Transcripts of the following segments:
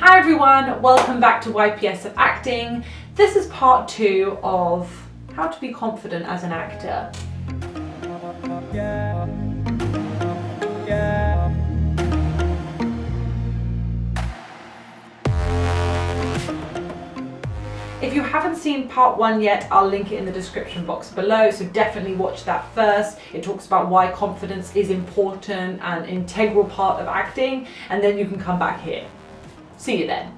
Hi everyone, welcome back to YPS of Acting. This is part 2 of how to be confident as an actor. If you haven't seen part 1 yet, I'll link it in the description box below, so definitely watch that first. It talks about why confidence is important and an integral part of acting, and then you can come back here. See you then.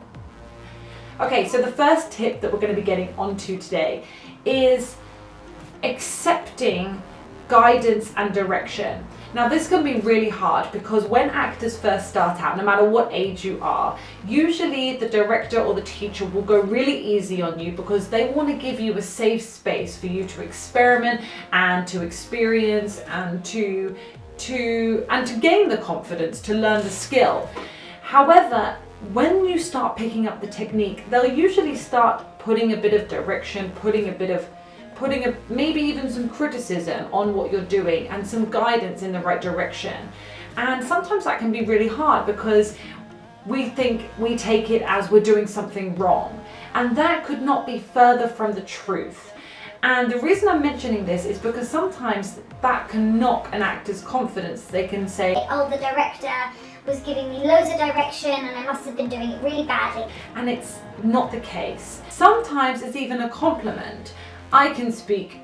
Okay, so the first tip that we're going to be getting onto today is accepting guidance and direction. Now this can be really hard because when actors first start out, no matter what age you are, usually the director or the teacher will go really easy on you because they want to give you a safe space for you to experiment and to experience and to gain the confidence to learn the skill. However, when you start picking up the technique, they'll usually start putting a bit of direction, putting maybe even some criticism on what you're doing and some guidance in the right direction. And sometimes that can be really hard because we think we take it as we're doing something wrong. And that could not be further from the truth. And the reason I'm mentioning this is because sometimes that can knock an actor's confidence. They can say, oh, the director was giving me loads of direction and I must have been doing it really badly. And it's not the case. Sometimes it's even a compliment. I can speak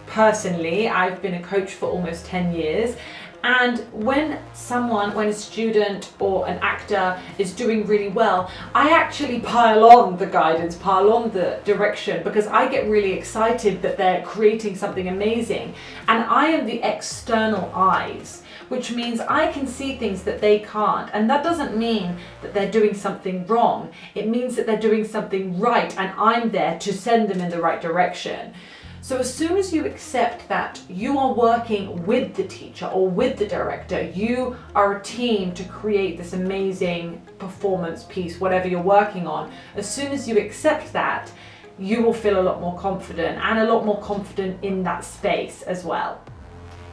personally, I've been a coach for almost 10 years, and when a student or an actor is doing really well, I actually pile on the guidance, pile on the direction, because I get really excited that they're creating something amazing. And I am the external eyes, which means I can see things that they can't. And that doesn't mean that they're doing something wrong. It means that they're doing something right, and I'm there to send them in the right direction. So as soon as you accept that you are working with the teacher or with the director, you are a team to create this amazing performance piece, whatever you're working on, as soon as you accept that, you will feel a lot more confident and a lot more confident in that space as well.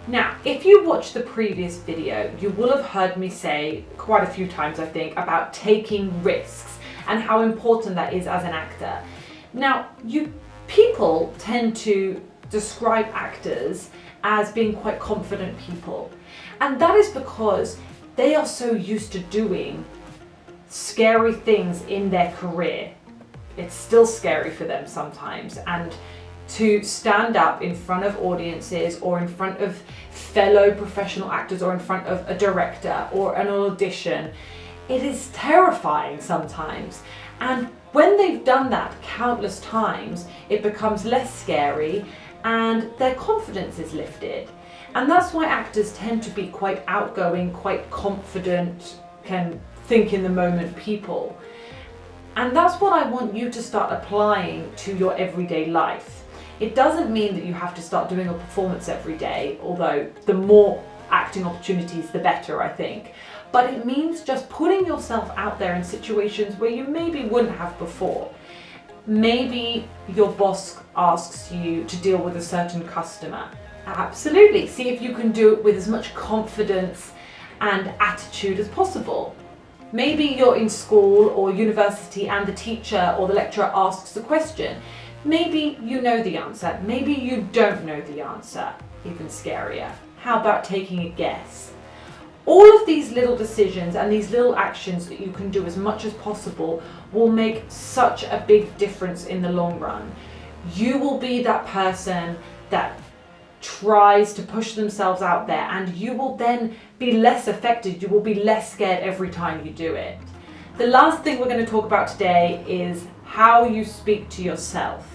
Now, if you watched the previous video, you will have heard me say quite a few times, I think, about taking risks and how important that is as an actor. Now, people tend to describe actors as being quite confident people. And that is because they are so used to doing scary things in their career. It's still scary for them sometimes. And to stand up in front of audiences or in front of fellow professional actors or in front of a director or an audition, it is terrifying sometimes. And when they've done that countless times, it becomes less scary and their confidence is lifted. And that's why actors tend to be quite outgoing, quite confident, can think in the moment people. And that's what I want you to start applying to your everyday life. It doesn't mean that you have to start doing a performance every day, although the more acting opportunities, the better, I think. But it means just putting yourself out there in situations where you maybe wouldn't have before. Maybe your boss asks you to deal with a certain customer. Absolutely, see if you can do it with as much confidence and attitude as possible. Maybe you're in school or university and the teacher or the lecturer asks a question. Maybe you know the answer, maybe you don't know the answer, even scarier. How about taking a guess? All of these little decisions and these little actions that you can do as much as possible will make such a big difference in the long run. You will be that person that tries to push themselves out there, and you will then be less affected. You will be less scared every time you do it. The last thing we're going to talk about today is how you speak to yourself.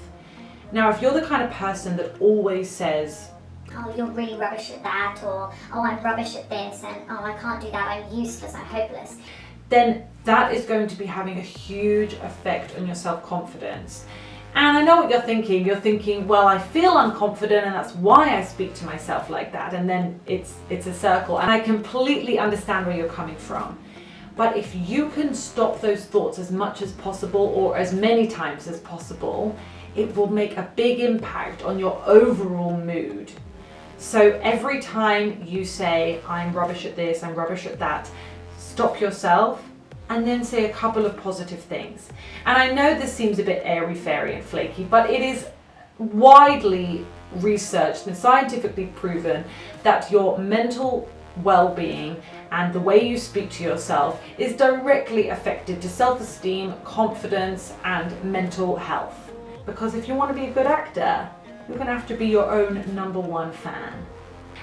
Now, if you're the kind of person that always says, oh, you're really rubbish at that, or oh, I'm rubbish at this, and oh, I can't do that, I'm useless, I'm hopeless, then that is going to be having a huge effect on your self-confidence. And I know what you're thinking. You're thinking, well, I feel unconfident and that's why I speak to myself like that. And then it's a circle. And I completely understand where you're coming from. But if you can stop those thoughts as much as possible or as many times as possible, it will make a big impact on your overall mood. So every time you say, I'm rubbish at this, I'm rubbish at that, stop yourself, and then say a couple of positive things. And I know this seems a bit airy-fairy and flaky, but it is widely researched and scientifically proven that your mental well-being and the way you speak to yourself is directly affected to self-esteem, confidence, and mental health. Because if you want to be a good actor, you're going to have to be your own #1 fan.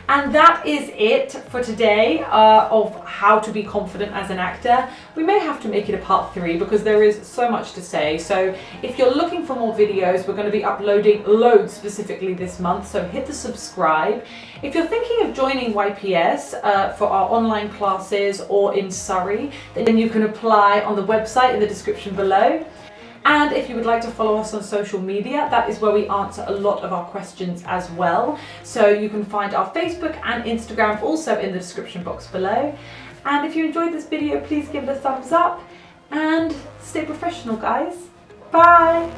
And that is it for today of how to be confident as an actor. We may have to make it a part 3 because there is so much to say. So if you're looking for more videos, we're going to be uploading loads specifically this month, so hit the subscribe. If you're thinking of joining YPS for our online classes or in Surrey, then you can apply on the website in the description below. And if you would like to follow us on social media, that is where we answer a lot of our questions as well. So you can find our Facebook and Instagram also in the description box below. And if you enjoyed this video, please give it a thumbs up and stay professional, guys. Bye.